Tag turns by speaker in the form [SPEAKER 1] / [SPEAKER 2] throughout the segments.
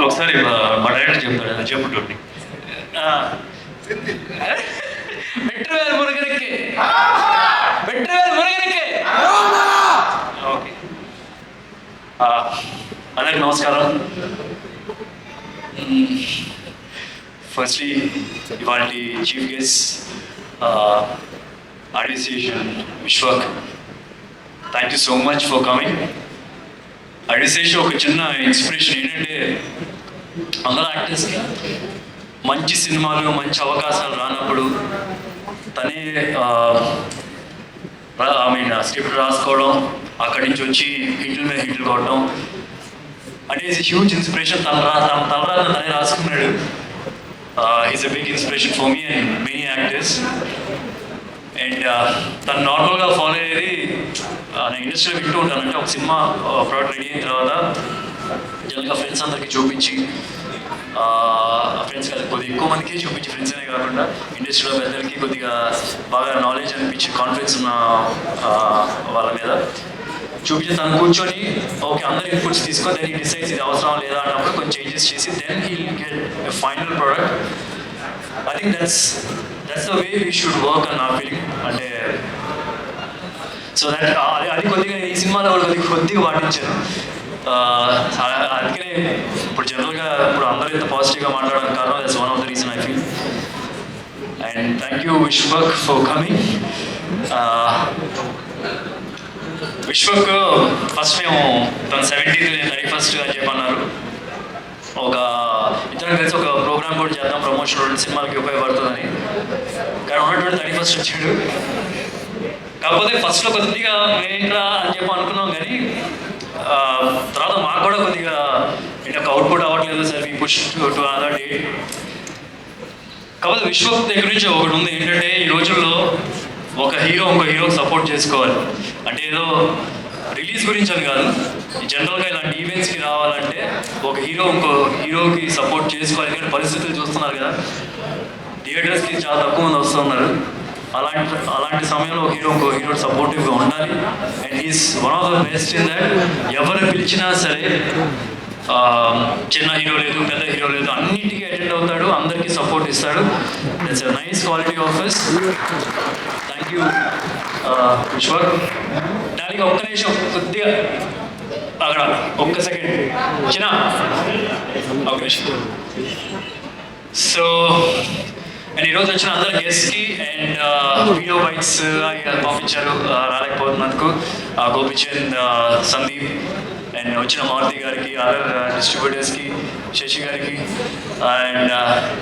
[SPEAKER 1] ఒకసారి మా డైరెక్టర్ చెప్తాడు చెప్పుంటుండి వెట్రవేల్ మురుగనకి వెట్రవేల్ మురుగనకి ఓకే అందరికి నమస్కారం. ఫస్ట్లీ ఇవాళ chief guest administration Vishwak, thank you so much for coming. Administration ఒక చిన్న ఇన్స్పిరేషన్ ఏంటంటే అందరూ యాక్టర్స్కి మంచి సినిమాలు మంచి అవకాశాలు రానప్పుడు తనే స్క్రిప్ట్ రాసుకోవడం, అక్కడి నుంచి వచ్చి హిట్లు మీద హిట్లు కొట్టడం అంటే ఈజ్ హ్యూజ్ ఇన్స్పిరేషన్. తన తనే రాసుకున్నాడు. Is a big inspiration for me and many actors. And తను నార్మల్గా ఫాలో అయ్యేది నేను ఇండస్ట్రీలో వింటూ ఉంటాను. అంటే ఒక సినిమా ప్రోడక్ట్ రెడీ అయిన తర్వాత జనరల్గా ఫ్రెండ్స్ అందరికీ చూపించి, ఫ్రెండ్స్ కదా కొద్దిగా ఎక్కువ మందికి చూపించి, ఫ్రెండ్స్ అనే కాకుండా ఇండస్ట్రీలో పెద్దలకి కొద్దిగా బాగా నాలెడ్జ్ అనిపించి కాన్ఫిడెన్స్ ఉన్న వాళ్ళ మీద చూపించి తను కూర్చొని ఓకే అందరి ఇన్పుట్స్ తీసుకొని దాన్ని డిసైడ్స్ ఇది అవసరం లేదా అన్నప్పుడు కొంచెం చేంజెస్ చేసి then he get final product. I think that's the way we should work అని నా ఫీలింగ్. అంటే సో దట్ అది కొద్దిగా ఈ సినిమాలో కొద్దిగా పాటించాను. అందుకనే ఇప్పుడు జనరల్గా ఇప్పుడు అందరూ ఇంత పాజిటివ్గా మాట్లాడడానికి కారణం that's one of the reason I feel. And thank you Vishwak for coming. Vishwak first మేము తన 70th నేను 31st అని చెప్పన్నారు. ఒక ఇద్దరం కలిసి ఒక ప్రోగ్రామ్ కూడా చేద్దాం, ప్రమోషన్ 2 సినిమాలకి ఉపయోగపడుతుందని. కానీ ఉన్నటువంటి 31st వచ్చాడు. కాకపోతే ఫస్ట్లో కొద్దిగా ఏంట్రా అని చెప్పి అనుకున్నాం, కానీ తర్వాత మాకు కూడా కొద్దిగా ఇట్లా అవుట్పుట్ అవ్వట్లేదు sir, we push to other date. కాకపోతే విశ్వక్ దగ్గర నుంచి ఒకటి ఉంది ఏంటంటే ఈ రోజుల్లో ఒక హీరో ఇంకో హీరోకి సపోర్ట్ చేసుకోవాలి. అంటే ఏదో రిలీజ్ గురించి అని కాదు, జనరల్గా ఇలాంటి ఈవెంట్స్కి రావాలంటే ఒక హీరో ఇంకో హీరోకి సపోర్ట్ చేసుకోవాలి. ఎందుకంటే పరిస్థితులు చూస్తున్నారు కదా, థియేటర్స్కి చాలా తక్కువ మంది వస్తున్నారు. అలాంటి సమయంలో ఒక హీరో ఇంకో హీరో సపోర్టివ్గా ఉండాలి. And is one of the best in that. ఎవరు పిలిచినా సరే, చిన్న హీరో లేదు పెద్ద హీరో లేదు, అన్నిటికీ అటెండ్ అవుతాడు, అందరికీ సపోర్ట్ ఇస్తాడు. That's a nice quality of his. Thank you Vishwak. దానికి ఒక్క నిమిషం కొద్దిగా అక్కడ ఒక్క సెకండ్ చిన్న ఒక నిమిషం. సో అండ్ ఈరోజు వచ్చిన అందరు గెస్ట్కి అండ్ వీడియో బైట్స్ పంపించారు రాలేకపోతున్నందుకు గోపిచంద్, సందీప్ అండ్ వచ్చిన మారుతి గారికి, అదర్ డిస్ట్రిబ్యూటర్స్కి, శశి గారికి and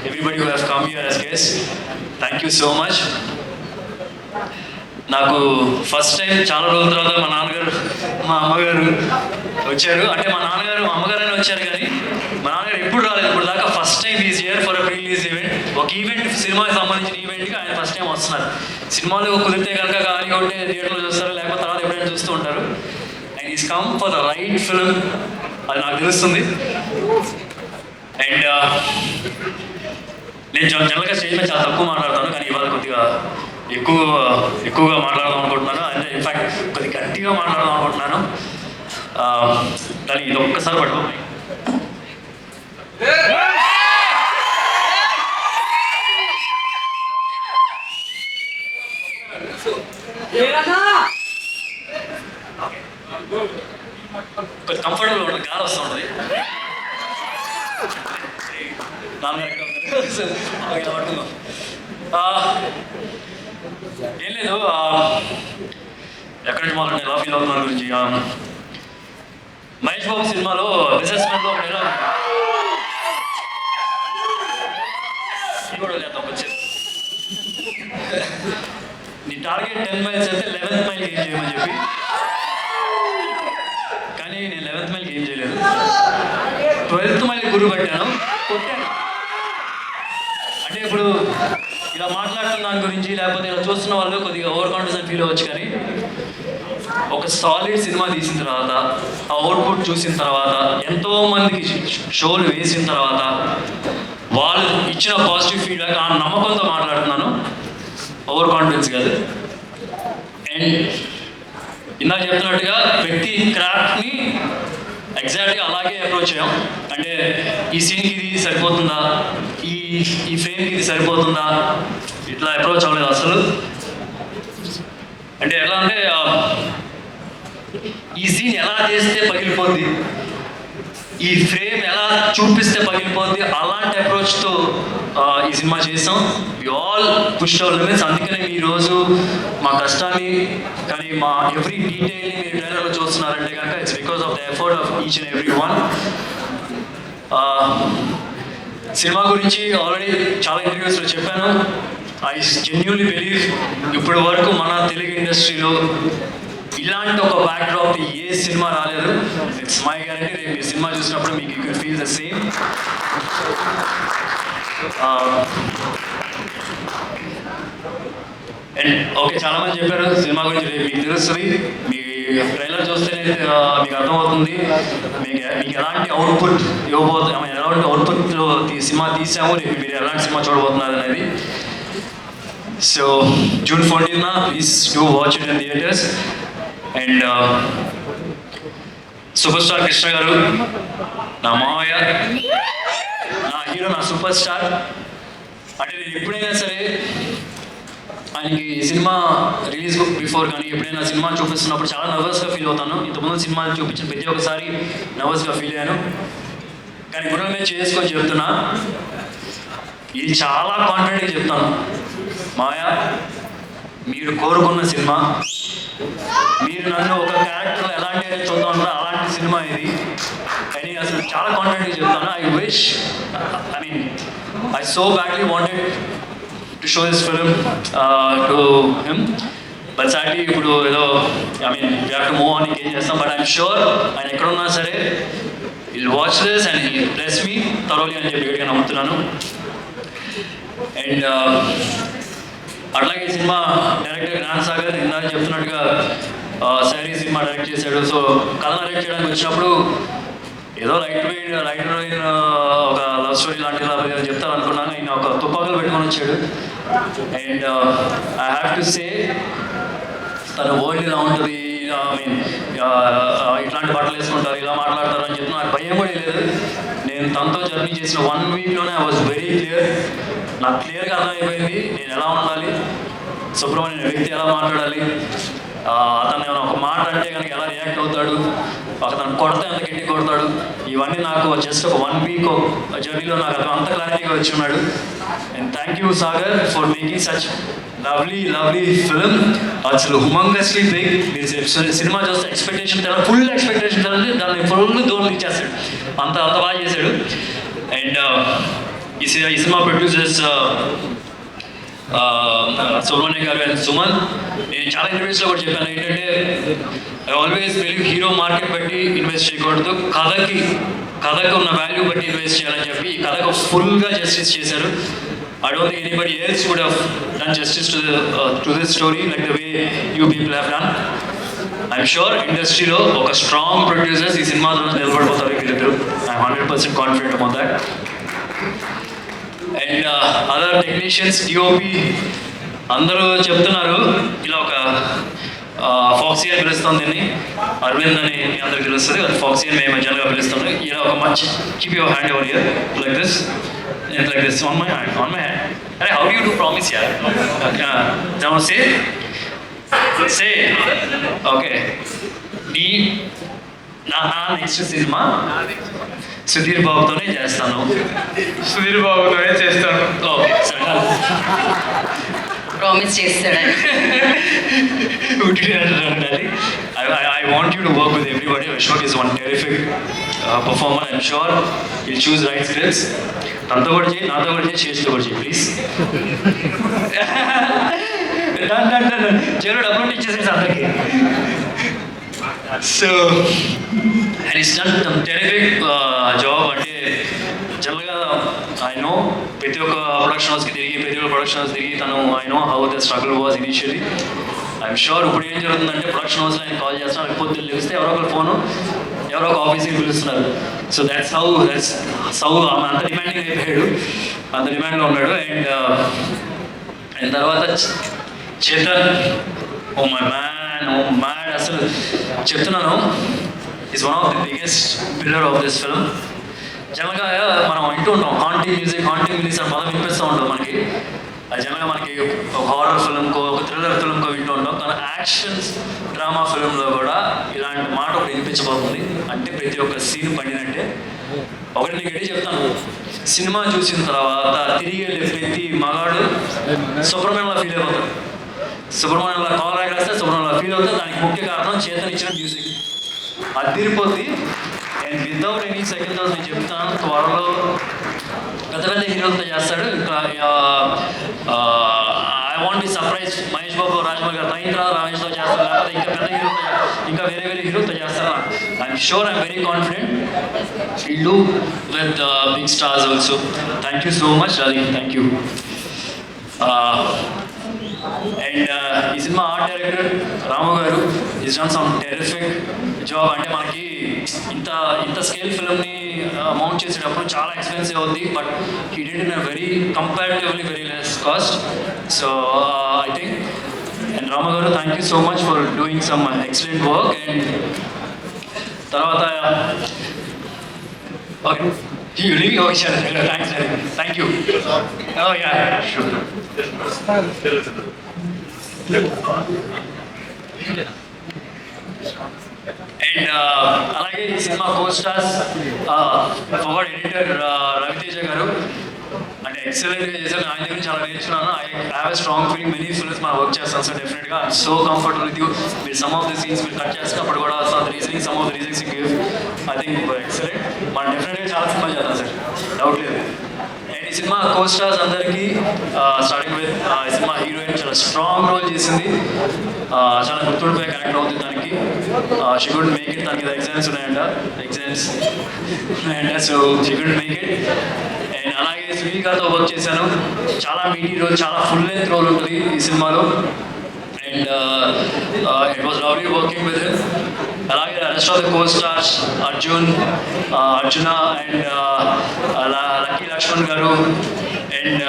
[SPEAKER 1] everybody who have come here as guest, thank you so much. నాకు ఫస్ట్ టైం చాలా రోజుల తర్వాత మా నాన్నగారు మా అమ్మగారు వచ్చారు. అంటే మా నాన్నగారు మా అమ్మగారైనా వచ్చారు, కానీ మా నాన్నగారు ఎప్పుడు రాలేదు ఇప్పుడు దాకా. First time is here for a pre release event. ఒక ఈవెంట్ సినిమాకి సంబంధించిన ఈవెంట్కి ఆయన ఫస్ట్ టైం వస్తున్నారు. సినిమాలు కుదిరితే కనుక ఖాళీగా ఉంటే థియేటర్లో చూస్తారు, లేకపోతే తర్వాత ఎప్పుడైనా చూస్తూ ఉంటారు. And is come for the right film, అది నాకు తెలుస్తుంది. అండ్ నేను జనరల్గా స్టేజ్ మీద చాలా తక్కువ మాట్లాడతాను, కానీ ఇవాళ కొద్దిగా ఎక్కువగా మాట్లాడదాం అనుకుంటున్నాను. అంటే ఇన్ఫ్యాక్ట్ కొద్దిగా గట్టిగా మాట్లాడదాం అనుకుంటున్నాను. దానికి ఇది ఒక్కసారి పట్టుకో. కొంచెం కంఫర్టబుల్ ఉంటుంది, గాలి వస్తూ ఉంటుంది. పట్టుకుందాం. ఏం లేదు, ఎక్కడి నుంచి మొదలు ఎలా ఫీల్ అవుతున్నా గురించి. మహేష్ బాబు సినిమాలో బిజినెస్ మ్యాన్లో ఒక డైలాగ్ కూడా చేద్దాం వచ్చేది. నీ టార్గెట్ 10 మైల్స్ అయితే 11th మైల్కి ఏం చేయమని చెప్పి, కానీ నేను 11th మైల్కి ఏం చేయలేదు. 12th మైల్కి గురువు పెట్టాను, కొట్టాను. అంటే ఇప్పుడు ఇలా మాట్లాడుతున్న దాని గురించి లేకపోతే ఇలా చూస్తున్న వాళ్ళు కొద్దిగా ఓవర్ కాన్ఫిడెన్స్ ఫీల్ అవ్వచ్చు, కానీ ఒక సాలిడ్ సినిమా తీసిన తర్వాత, ఆ అవుట్పుట్ చూసిన తర్వాత, ఎంతో మందికి షోలు వేసిన తర్వాత వాళ్ళు ఇచ్చిన పాజిటివ్ ఫీడ్బ్యాక్, ఆ నమ్మకంతో మాట్లాడుతున్నాను, ఓవర్ కాన్ఫిడెన్స్ కాదు. అండ్ ఇందాక చెప్తున్నట్టుగా ప్రతి క్రాఫ్ట్ని ఎగ్జాక్ట్గా అలాగే అప్రోచ్ అయ్యాం. అంటే ఈ సీన్కి ఇది సరిపోతుందా, ఈ ఫ్రేమ్కి ఇది సరిపోతుందా, ఇట్లా అప్రోచ్ అవ్వలేదు అసలు. అంటే ఎలా అంటే ఈ సీన్ ఎలా చేస్తే పగిలిపోద్ది, ఈ ఫ్రేమ్ ఎలా చూపిస్తే పగిలిపోద్ది, అలాంటి అప్రోచ్తో ఈ సినిమా చేసాం. We all push our limits. అందుకనే ఈరోజు మా కష్టాన్ని కానీ మా ఎవ్రీ డీటెయిల్ని మీరు ట్రైలర్లో చూస్తున్నారంటే కనుక it's because of the effort of each and every one. Cinema గురించి ఆల్రెడీ చాలా ఇంటర్వ్యూస్లో చెప్పాను. ఐ జెన్యూన్లీ బిలీవ్ ఇప్పటి వరకు మన తెలుగు ఇండస్ట్రీలో ఇలాంటి ఒక బ్యాక్డ్రాప్ ఏ సినిమా రాలేదు. It's my guarantee. రేపు ఈ సినిమా చూసినప్పుడు మీకు you can feel the same. And okay, చాలామంది చెప్పారు సినిమా గురించి రేపు మీకు తెలుస్తుంది. మీ ట్రైలర్ చూస్తేనే మీకు అర్థమవుతుంది మీకు ఎలాంటి అవుట్పుట్ ఇవ్వబోతుంది, ఎలాంటి అవుట్పుట్లో సినిమా తీసాము, రేపు మీరు ఎలాంటి సినిమా చూడబోతున్నారు అనేది. So June 14th, please do watch it in theatres. And super star Krishna గారు నా మావయ్య, నా హీరో, నా సూపర్ స్టార్. అంటే నేను ఎప్పుడైనా సరే ఆయనకి సినిమా రిలీజ్ బిఫోర్ కానీ ఎప్పుడైనా సినిమా చూపిస్తున్నప్పుడు చాలా నర్వస్గా ఫీల్ అవుతాను. ఇంతకుముందు సినిమాలు చూపించిన ప్రతి ఒక్కసారి నర్వస్గా ఫీల్ అయ్యాను. కానీ ఇప్పుడు మేము చేసుకొని చెప్తున్నా, ఇది చాలా కాన్ఫిడెంట్గా చెప్తాను. మాయా, మీరు కోరుకున్న సినిమా, మీరు నన్ను ఒక క్యారెక్టర్లో ఎలాంటి అయితే చూద్దాం అలాంటి సినిమా ఇది అని అసలు చాలా కాన్ఫిడెంట్గా చెప్తాను. I so badly wanted to show this film to him, but sadly ఇప్పుడు ఏదో we have to move on, ఇంకేం చేస్తాం. బట్ ఐఎమ్ షూర్ ఆయన ఎక్కడున్నా సరే he'll watch this and he'll bless me thoroughly అని చెప్పి గట్టిగా నమ్ముతున్నాను. అండ్ అట్లాగే ఈ సినిమా డైరెక్టర్ జ్ఞాన్ సాగర్ ఇందాక చెప్తున్నట్టుగా శారీ సినిమా డైరెక్ట్ చేశాడు. సో కథ డైరెక్ట్ చేయడానికి వచ్చినప్పుడు ఏదో రైట్ ఒక లవ్ స్టోరీ లాంటిది చెప్తారు అనుకున్నాను. ఆయన ఒక తుపాకులు పెట్టుకొని వచ్చాడు. And I have to say తన వరల్డ్ ఇలా ఉంటుంది, ఇట్లాంటి బట్టలు వేసుకుంటారు, ఇలా మాట్లాడతారు అని చెప్పి నాకు భయం కూడా లేదు. నేను తనతో జర్నీ చేసిన 1 వీక్లోనే ఐ వాజ్ వెరీ క్లియర్. నాకు క్లియర్గా అర్థమైపోయింది నేను ఎలా ఉండాలి, సుబ్రహ్మణ్యం వ్యక్తి ఎలా మాట్లాడాలి, అతను ఏమైనా ఒక మాట అంటే కనుక ఎలా రియాక్ట్ అవుతాడు, అతను కొడితే అంత గట్టి కొడతాడు. ఇవన్నీ నాకు జస్ట్ ఒక 1 వీక్ జర్నీలో నాకు అతను అంత క్లారిటీగా వచ్చి ఉన్నాడు. And thank you Sagar for making such lovely film. అసలు హ్యూమంగస్లీ బిగ్. మీరు సినిమా చూస్తే ఎక్స్పెక్టేషన్ ఫుల్ ఎక్స్పెక్టేషన్ దాన్ని ఫుల్ దూరం ఇచ్చేస్తాడు. అంత బాగా చేశాడు. అండ్ ఈ సినిమా ప్రొడ్యూసర్స్ సుబ్రహ్మణ్యం గారు అండ్ సుమన్. నేను చాలా ఇంటర్వ్యూస్లో కూడా చెప్పాను ఏంటంటే I always believe hero market బట్టి ఇన్వెస్ట్ చేయకూడదు, కథకు ఉన్న వాల్యూ బట్టి ఇన్వెస్ట్ చేయాలని చెప్పి ఈ కథకు ఫుల్గా జస్టిస్ చేశారు. I don't think anybody else would have done justice to this story like the way you people have done. I'm sure ఇండస్ట్రీలో ఒక స్ట్రాంగ్ ప్రొడ్యూసర్స్ ఈ సినిమా నిలబడిపోతారు వీళ్ళిద్దరు. I'm 100% confident about that. And other technicians, DOP అందరూ చెప్తున్నారు ఇలా ఒక ఫాక్సీ అని పిలుస్తాం దీన్ని, అరవింద్ అని అందరికి తెలుస్తుంది, అది ఫాక్సీ అని మేము జనరల్గా పిలుస్తాం. ఇలా ఒక మంచి keep your hand over here like this and like this on my hand. Hey, how do you do promise here? Now say okay. నా నెక్స్ట్ సినిమా సుధీర్ బాబుతోనే చేస్తాను. ఓకే సరే,
[SPEAKER 2] ప్రామిస్ చేస్తాడని.
[SPEAKER 1] I want you to work with everybody. Vishwak is one terrific performer. I'm sure he'll choose right scripts. తనతో కూడా చేయి, నాతో కూడా చేయి, చేతితో కూడా చేయి ప్లీజ్. జరుడు డబ్బులు ఇచ్చేసేసి అందరికి. So and it's done terrific job. అంటే జనరల్గా ఐ నో ప్రతి ఒక్క ప్రొడక్షన్ హౌస్కి తిరిగి తను I know how the struggle was initially. I'm sure ఇప్పుడు ఏం జరుగుతుందంటే ప్రొడక్షన్ హౌస్లో ఆయన కాల్ చేస్తున్నారు, లేకపోతే తెలిస్తే ఎవరో ఒకరు ఫోను ఎవరో ఒక ఆఫీస్కి పిలుస్తున్నారు. సో దట్స్ హౌ ఆమె అంత డిమాండింగ్ అయిపోయాడు, అంత డిమాండ్లో ఉన్నాడు. అండ్ తర్వాత చేతన్, ఓ మై మ్యాన్ అసలు చెప్తున్నాను is one of the biggest pillar of this film. జనరల్గా మనం వింటూ ఉంటాం హాంటింగ్ మ్యూజిక్ అని పదం వినిపిస్తూ ఉంటుంది మనకి. అది జనరల్గా మనకి ఒక హారర్ ఫిల్మ్కో ఒక థ్రిల్లర్ ఫిల్మ్కో వింటూ ఉంటాం. కానీ యాక్షన్స్ డ్రామా ఫిల్మ్లో కూడా ఇలాంటి మాట ఒకటి వినిపించబోతుంది. అంటే ప్రతి ఒక్క సీన్ పడినట్టే. ఒకటి నీకు ఎడి చెప్తాను, సినిమా చూసిన తర్వాత తిరిగి వెళ్ళే ప్రతి మగాడు సుబ్రహ్మణ్యంలా ఫీల్ అయిపోతాడు. సుబ్రహ్మణ్యంలా కాల్ రాస్తే సుబ్రహ్మణ్యంలా ఫీల్ అవుతాడు. దానికి ముఖ్య కారణం చేతన్ ఇచ్చిన మ్యూజిక్. అది తిరిగిపోద్ది. And without any second thoughts నేను చెప్తాను, త్వరలో పెద్ద పెద్ద హీరోలతో చేస్తాడు. ఇంకా I want be surprise Mahesh Babu Rajamouli గారు మహేంద్ర రమేష్తో చేస్తారు, లేకపోతే ఇంకా పెద్ద హీరోతో ఇంకా వేరే వేరే హీరోతో చేస్తారు. I'm sure, I'm very confident will do with big stars also. Thank you so much Raji, thank you. And ఈ cinema art director Ramu garu is done some terrific job. అంటే మనకి ఇంత స్కేల్ ఫిల్మ్ని మౌంట్ చేసేటప్పుడు చాలా ఎక్స్పెన్సివ్ అవుతుంది, but he did in a very comparatively very less cost. So I think and Ramu గారు thank you so much for doing some excellent work. And తర్వాత okay you really okay sir, thanks sir, thank you. Oh yeah, sure. And అలాగే ఈ cinema కో-స్టార్స్ forward editor Raviteja గారు అంటే ఎక్సలెంట్గా చేశారు. ఆయన దగ్గర చాలా నేర్చుకున్నాను. I have a strong feeling many films మనం వర్క్ చేస్తాం సార్. డెఫినెట్గా I'm so comfortable with you. మీరు సమ్ ఆఫ్ ది సీన్స్ మీరు కట్ చేసినప్పుడు కూడా reasoning some of the reasons give I think excellent. మనం డెఫినెట్గా చాలా సినిమాలు చేద్దాం సార్, డౌట్ లేదు. అండ్ ఈ సినిమా కో-స్టార్స్ అందరికీ స్టార్టింగ్ విత్ ఈ సినిమా హీరోయిన్ చాలా స్ట్రాంగ్ రోల్ చేసింది. చాలా గుర్తుండిపోయే క్యారెక్టర్ అవుతుంది దానికి. She could make it. దానికి ఎగ్జామ్స్ ఉన్నాయంట, so she could make it. And అలాగే సునీల్ గారితో వర్క్ చేశాను. చాలా మీటీ రోల్, చాలా ఫుల్ లెంత్ రోల్ ఉంటుంది ఈ సినిమాలో. And it was lovely working with him. అలాగే rest of the co-stars Arjuna and Lucky Lakshman గారు అండ్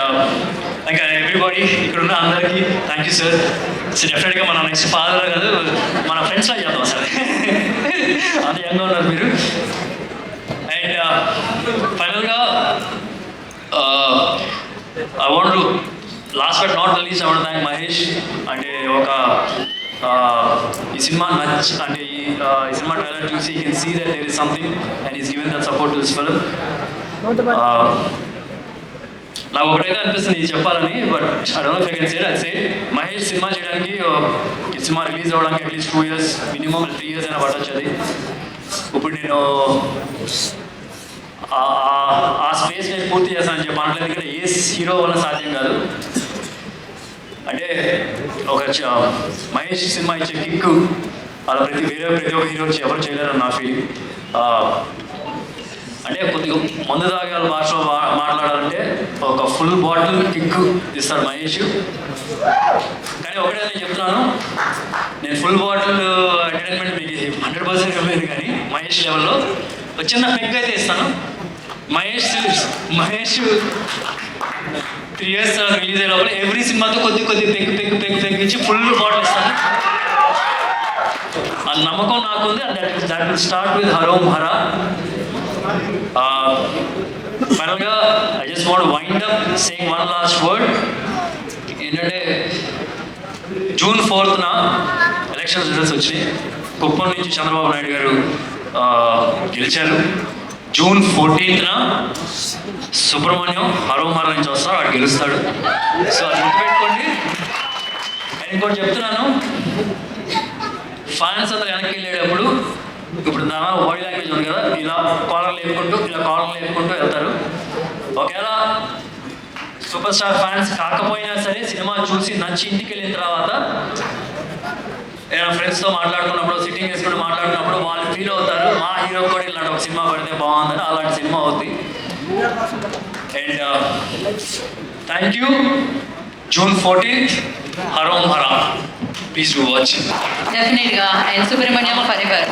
[SPEAKER 1] ఇంకా ఎవ్రీబడి ఇక్కడ ఉన్న అందరికీ థ్యాంక్ యూ సార్. సో డెఫినెట్గా మనం నెక్స్ట్ ఫాదర్ కాదు, మన ఫ్రెండ్స్లా చేద్దాం సార్. అంత యంగా ఉన్నారు మీరు. అండ్ ఫైనల్గా I want to last but not the least I want thank Mahesh. అంటే ఈ సినిమా అంటే ఈ సినిమా ట్రైలర్ చూసి you can see that there is something and is given that support to this film. నాకు ఒకటైతే అనిపిస్తుంది ఇది చెప్పాలని, but I don't know if I can say it. Say Mahesh cinema చేయడానికి ఈ సినిమా రిలీజ్ అవ్వడానికి అట్లీస్ట్ 2 years మినిమం 3 years అయినా పట్టొచ్చు. అది ఇప్పుడు నేను ఆ స్పేస్ నేను పూర్తి చేస్తానని చెప్పి అనట్లేదు, ఎందుకంటే ఏ హీరో వల్ల సాధ్యం కాదు. అంటే ఒక మహేష్ సినిమా ఇచ్చే కిక్ అలా ప్రతి ఒక్క హీరో ఎవరు చేయలేరని నా ఫీలింగ్. అంటే కొద్దిగా మందు తాగే వాళ్ళ భాషలో మాట్లాడాలంటే ఒక ఫుల్ బాటిల్ కిక్ ఇస్తాడు మహేష్. కానీ ఒకటే నేను చెప్తున్నాను, నేను ఫుల్ బాటిల్ ఎంటర్టైన్మెంట్ మీకు 100% ఇవ్వలేదు, కానీ మహేష్ లెవెల్లో ఒక చిన్న పెగ్ అయితే ఇస్తాను. మహేష్ 3 years తర్వాత రిలీజ్ అయ్యే లోపల ఎవ్రీ సినిమాతో కొద్ది పెగ్ ఇచ్చి ఫుల్ బాటిల్ ఇస్తాను. ఆ నమ్మకం నాకుంది. That will start with Harom Hara. ఫైనల్గా I just want wind up saying one last word. ఏంటంటే June 4th ఎలక్షన్ రిజల్ట్స్ వచ్చినాయి. కుప్పం నుంచి చంద్రబాబు నాయుడు గారు గెలిచారు. June 14th సుబ్రహ్మణ్యం హరోమహర నుంచి వస్తాడు, వాడు గెలుస్తాడు. సో అది గుర్తుపెట్టుకోండి. నేను ఇంకోటి చెప్తున్నాను, ఫ్యాన్స్ అందరూ వెనక్కి వెళ్ళేటప్పుడు ఇప్పుడు నా బాడీ లాంగ్వేజ్ ఉంది కదా, ఇలా కాలర్ లేపుకుంటూ వెళ్తారు. ఒకవేళ సూపర్ స్టార్ ఫ్యాన్స్ కాకపోయినా సరే సినిమా చూసి నచ్చి ఇంటికి వెళ్ళిన తర్వాత ఏదైనా ఫ్రెండ్స్తో మాట్లాడుకున్నప్పుడు, సిట్టింగ్ వేసుకుంటూ మాట్లాడుకున్నప్పుడు వాళ్ళు ఫీల్ అవుతారు, మా హీరో కూడా ఇలాంటి ఒక సినిమా పడితే బాగుందని. అలాంటి సినిమా అవుతుంది. And thank you. June 14th Harom Hara. Please do watch.
[SPEAKER 2] డెఫినెట్గా. And Subrahmanyam forever.